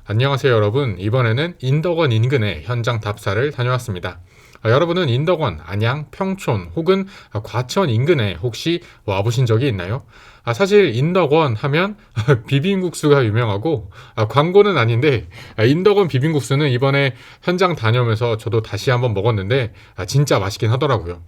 안녕하세요 여러분. 이번에는 인덕원 인근의 현장 답사를 다녀왔습니다. 여러분은 인덕원, 안양, 평촌 혹은 과천 인근에 혹시 와보신 적이 있나요? 사실 인덕원 하면 비빔국수가 유명하고 광고는 아닌데 인덕원 비빔국수는 이번에 현장 다녀오면서 저도 다시 한번 먹었는데 진짜 맛있긴 하더라고요.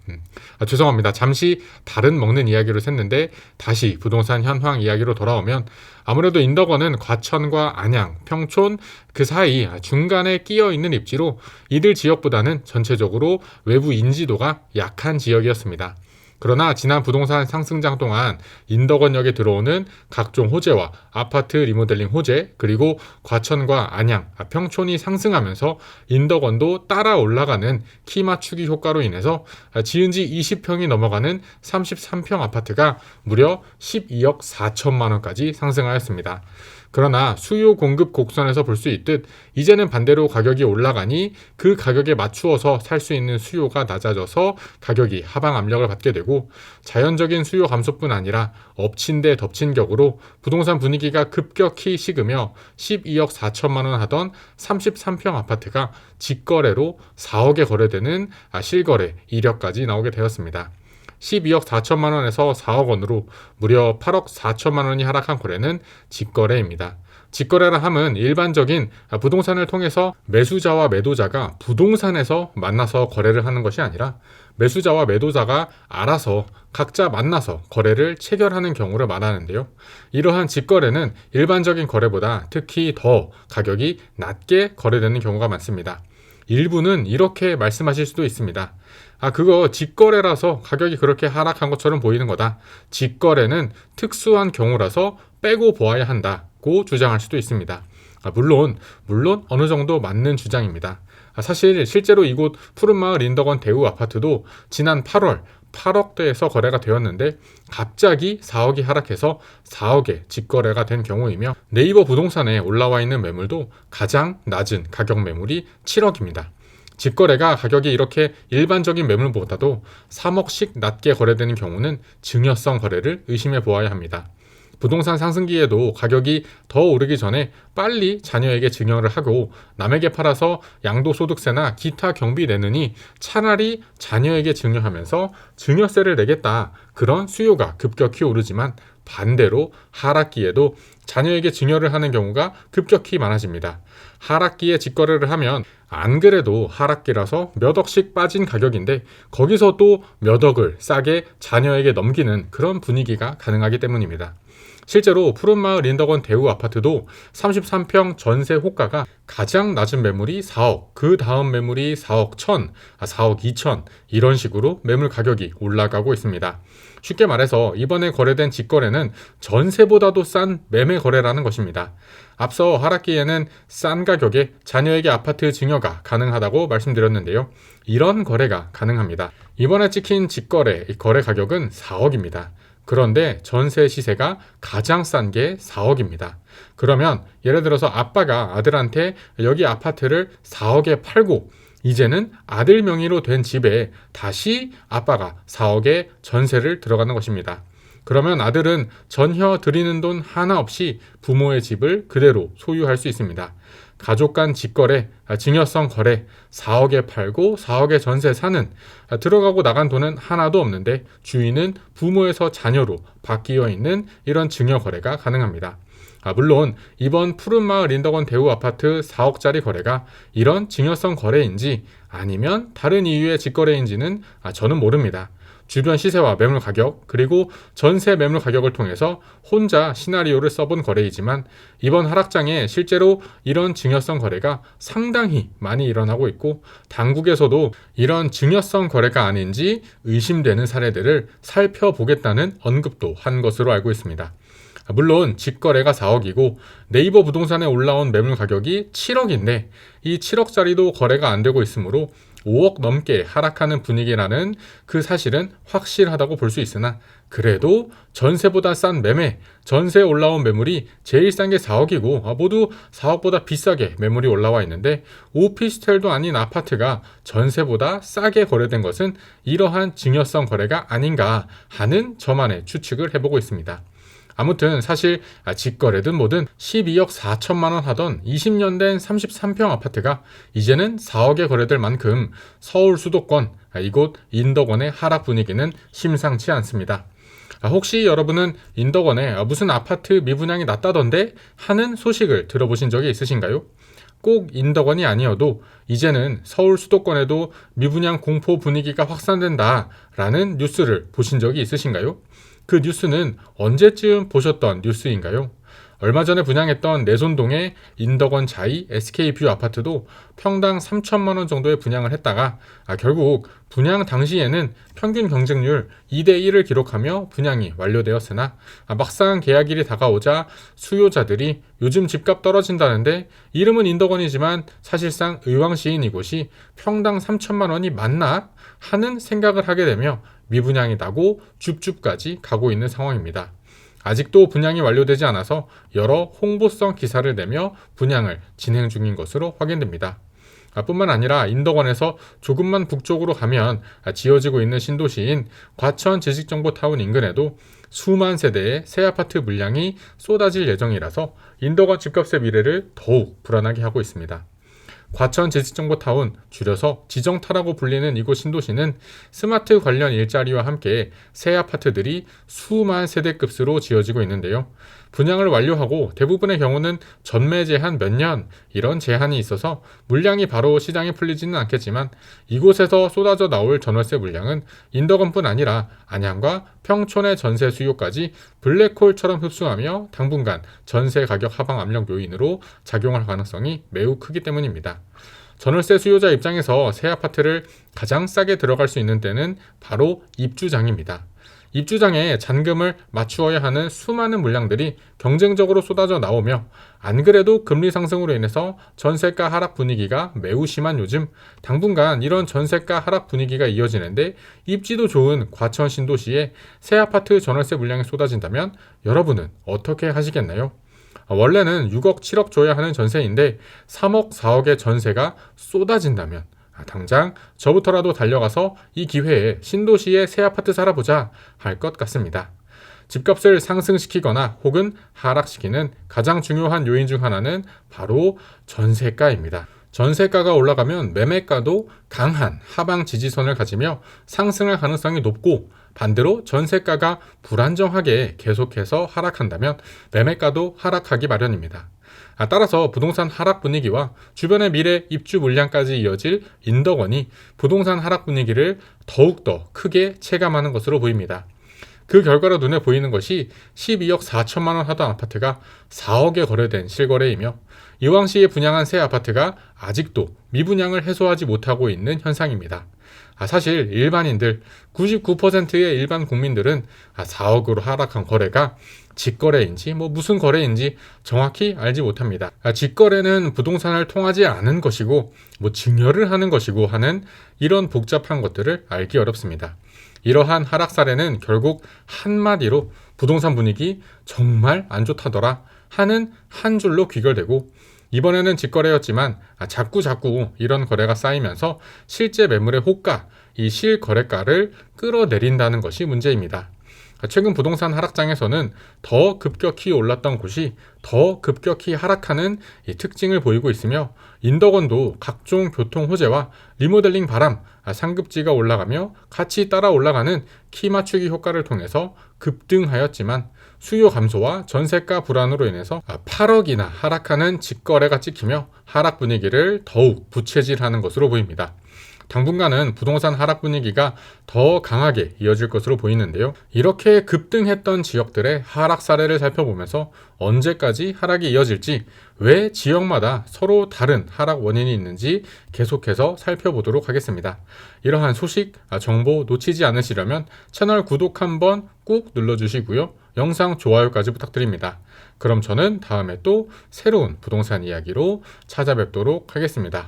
죄송합니다. 잠시 다른 먹는 이야기로 샜는데 다시 부동산 현황 이야기로 돌아오면 아무래도 인덕원은 과천과 안양, 평촌 그 사이 중간에 끼어 있는 입지로 이들 지역보다는 전체적으로 외부 인지도가 약한 지역이었습니다. 그러나 지난 부동산 상승장 동안 인덕원역에 들어오는 각종 호재와 아파트 리모델링 호재, 그리고 과천과 안양, 평촌이 상승하면서 인덕원도 따라 올라가는 키 맞추기 효과로 인해서 지은 지 20평이 넘어가는 33평 아파트가 무려 12억 4천만 원까지 상승하였습니다. 그러나 수요 공급 곡선에서 볼 수 있듯 이제는 반대로 가격이 올라가니 그 가격에 맞추어서 살 수 있는 수요가 낮아져서 가격이 하방 압력을 받게 되고, 자연적인 수요 감소뿐 아니라 엎친 데 덮친 격으로 부동산 분위기가 급격히 식으며 12억 4천만 원 하던 33평 아파트가 직거래로 4억에 거래되는 실거래 이력까지 나오게 되었습니다. 12억 4천만 원에서 4억 원으로 무려 8억 4천만 원이 하락한 거래는 직거래입니다. 직거래라 함은 일반적인 부동산을 통해서 매수자와 매도자가 부동산에서 만나서 거래를 하는 것이 아니라 매수자와 매도자가 알아서 각자 만나서 거래를 체결하는 경우를 말하는데요. 이러한 직거래는 일반적인 거래보다 특히 더 가격이 낮게 거래되는 경우가 많습니다. 일부는 이렇게 말씀하실 수도 있습니다. 그거 직거래라서 가격이 그렇게 하락한 것처럼 보이는 거다. 직거래는 특수한 경우라서 빼고 보아야 한다고 주장할 수도 있습니다. 물론 어느 정도 맞는 주장입니다. 사실 실제로 이곳 푸른마을 인덕원 대우 아파트도 지난 8월 8억대에서 거래가 되었는데 갑자기 4억이 하락해서 4억에 직거래가 된 경우이며, 네이버 부동산에 올라와 있는 매물도 가장 낮은 가격 매물이 7억입니다. 직거래가 가격이 이렇게 일반적인 매물보다도 3억씩 낮게 거래되는 경우는 증여성 거래를 의심해 보아야 합니다. 부동산 상승기에도 가격이 더 오르기 전에 빨리 자녀에게 증여를 하고 남에게 팔아서 양도소득세나 기타 경비 내느니 차라리 자녀에게 증여하면서 증여세를 내겠다, 그런 수요가 급격히 오르지만 반대로 하락기에도 자녀에게 증여를 하는 경우가 급격히 많아집니다. 하락기에 직거래를 하면 안 그래도 하락기라서 몇 억씩 빠진 가격인데 거기서 또 몇 억을 싸게 자녀에게 넘기는 그런 분위기가 가능하기 때문입니다. 실제로 푸른마을 인덕원 대우 아파트도 33평 전세 호가가 가장 낮은 매물이 4억, 그 다음 매물이 4억 1천, 4억 2천, 이런 식으로 매물 가격이 올라가고 있습니다. 쉽게 말해서 이번에 거래된 직거래는 전세보다도 싼 매매 거래라는 것입니다. 앞서 하락기에는 싼 가격에 자녀에게 아파트 증여가 가능하다고 말씀드렸는데요. 이런 거래가 가능합니다. 이번에 찍힌 직거래, 거래 가격은 4억입니다. 그런데 전세 시세가 가장 싼 게 4억입니다. 그러면 예를 들어서 아빠가 아들한테 여기 아파트를 4억에 팔고 이제는 아들 명의로 된 집에 다시 아빠가 4억에 전세를 들어가는 것입니다. 그러면 아들은 전혀 드리는 돈 하나 없이 부모의 집을 그대로 소유할 수 있습니다. 가족 간 직거래, 증여성 거래, 4억에 팔고 4억에 전세 사는, 들어가고 나간 돈은 하나도 없는데 주인은 부모에서 자녀로 바뀌어 있는 이런 증여 거래가 가능합니다. 물론 이번 푸른마을 인덕원 대우 아파트 4억짜리 거래가 이런 증여성 거래인지 아니면 다른 이유의 직거래인지는 저는 모릅니다. 주변 시세와 매물 가격, 그리고 전세 매물 가격을 통해서 혼자 시나리오를 써본 거래이지만 이번 하락장에 실제로 이런 증여성 거래가 상당히 많이 일어나고 있고 당국에서도 이런 증여성 거래가 아닌지 의심되는 사례들을 살펴보겠다는 언급도 한 것으로 알고 있습니다. 물론 직거래가 4억이고 네이버 부동산에 올라온 매물 가격이 7억인데 이 7억짜리도 거래가 안 되고 있으므로 5억 넘게 하락하는 분위기라는 그 사실은 확실하다고 볼 수 있으나, 그래도 전세보다 싼 매매, 전세에 올라온 매물이 제일 싼 게 4억이고 모두 4억보다 비싸게 매물이 올라와 있는데 오피스텔도 아닌 아파트가 전세보다 싸게 거래된 것은 이러한 증여성 거래가 아닌가 하는 저만의 추측을 해보고 있습니다. 아무튼 사실 직거래든 뭐든 12억 4천만 원 하던 20년 된 33평 아파트가 이제는 4억에 거래될 만큼 서울 수도권 이곳 인덕원의 하락 분위기는 심상치 않습니다. 혹시 여러분은 인덕원에 무슨 아파트 미분양이 났다던데 하는 소식을 들어보신 적이 있으신가요? 꼭 인덕원이 아니어도 이제는 서울 수도권에도 미분양 공포 분위기가 확산된다라는 뉴스를 보신 적이 있으신가요? 그 뉴스는 언제쯤 보셨던 뉴스인가요? 얼마 전에 분양했던 내손동의 인덕원 자이 SK뷰 아파트도 평당 3천만 원 정도의 분양을 했다가 결국 분양 당시에는 평균 경쟁률 2대1을 기록하며 분양이 완료되었으나 막상 계약일이 다가오자 수요자들이 요즘 집값 떨어진다는데 이름은 인덕원이지만 사실상 의왕시인 이곳이 평당 3천만 원이 맞나 하는 생각을 하게 되며 미분양이 나고 줍줍까지 가고 있는 상황입니다. 아직도 분양이 완료되지 않아서 여러 홍보성 기사를 내며 분양을 진행 중인 것으로 확인됩니다. 뿐만 아니라 인덕원에서 조금만 북쪽으로 가면 지어지고 있는 신도시인 과천 지식정보타운 인근에도 수만 세대의 새 아파트 물량이 쏟아질 예정이라서 인덕원 집값의 미래를 더욱 불안하게 하고 있습니다. 과천 지식정보타운, 줄여서 지정타라고 불리는 이곳 신도시는 스마트 관련 일자리와 함께 새 아파트들이 수만 세대급수로 지어지고 있는데요. 분양을 완료하고 대부분의 경우는 전매 제한 몇 년 이런 제한이 있어서 물량이 바로 시장에 풀리지는 않겠지만 이곳에서 쏟아져 나올 전월세 물량은 인덕원뿐 아니라 안양과 평촌의 전세 수요까지 블랙홀처럼 흡수하며 당분간 전세 가격 하방 압력 요인으로 작용할 가능성이 매우 크기 때문입니다. 전월세 수요자 입장에서 새 아파트를 가장 싸게 들어갈 수 있는 때는 바로 입주장입니다. 입주장에 잔금을 맞추어야 하는 수많은 물량들이 경쟁적으로 쏟아져 나오며 안 그래도 금리 상승으로 인해서 전세가 하락 분위기가 매우 심한 요즘 당분간 이런 전세가 하락 분위기가 이어지는데 입지도 좋은 과천 신도시에 새 아파트 전월세 물량이 쏟아진다면 여러분은 어떻게 하시겠나요? 원래는 6억 7억 줘야 하는 전세인데 3억 4억의 전세가 쏟아진다면 당장 저부터라도 달려가서 이 기회에 신도시에 새 아파트 살아보자 할 것 같습니다. 집값을 상승시키거나 혹은 하락시키는 가장 중요한 요인 중 하나는 바로 전세가입니다. 전세가가 올라가면 매매가도 강한 하방 지지선을 가지며 상승할 가능성이 높고 반대로 전세가가 불안정하게 계속해서 하락한다면 매매가도 하락하기 마련입니다. 따라서 부동산 하락 분위기와 주변의 미래 입주 물량까지 이어질 인덕원이 부동산 하락 분위기를 더욱더 크게 체감하는 것으로 보입니다. 그 결과로 눈에 보이는 것이 12억 4천만 원 하던 아파트가 4억에 거래된 실거래이며 의왕시에 분양한 새 아파트가 아직도 미분양을 해소하지 못하고 있는 현상입니다. 사실 일반인들 99%의 일반 국민들은 4억으로 하락한 거래가 직거래인지 무슨 거래인지 정확히 알지 못합니다. 직거래는 부동산을 통하지 않은 것이고 증여를 하는 것이고 하는 이런 복잡한 것들을 알기 어렵습니다. 이러한 하락 사례는 결국 한마디로 부동산 분위기 정말 안 좋다더라 하는 한 줄로 귀결되고 이번에는 직거래였지만 자꾸 이런 거래가 쌓이면서 실제 매물의 호가, 이 실거래가를 끌어내린다는 것이 문제입니다. 최근 부동산 하락장에서는 더 급격히 올랐던 곳이 더 급격히 하락하는 이 특징을 보이고 있으며 인덕원도 각종 교통 호재와 리모델링 바람, 상급지가 올라가며 같이 따라 올라가는 키 맞추기 효과를 통해서 급등하였지만 수요 감소와 전세가 불안으로 인해서 8억이나 하락하는 직거래가 찍히며 하락 분위기를 더욱 부채질하는 것으로 보입니다. 당분간은 부동산 하락 분위기가 더 강하게 이어질 것으로 보이는데요. 이렇게 급등했던 지역들의 하락 사례를 살펴보면서 언제까지 하락이 이어질지, 왜 지역마다 서로 다른 하락 원인이 있는지 계속해서 살펴보도록 하겠습니다. 이러한 소식, 정보 놓치지 않으시려면 채널 구독 한번 꾹 눌러주시고요. 영상 좋아요까지 부탁드립니다. 그럼 저는 다음에 또 새로운 부동산 이야기로 찾아뵙도록 하겠습니다.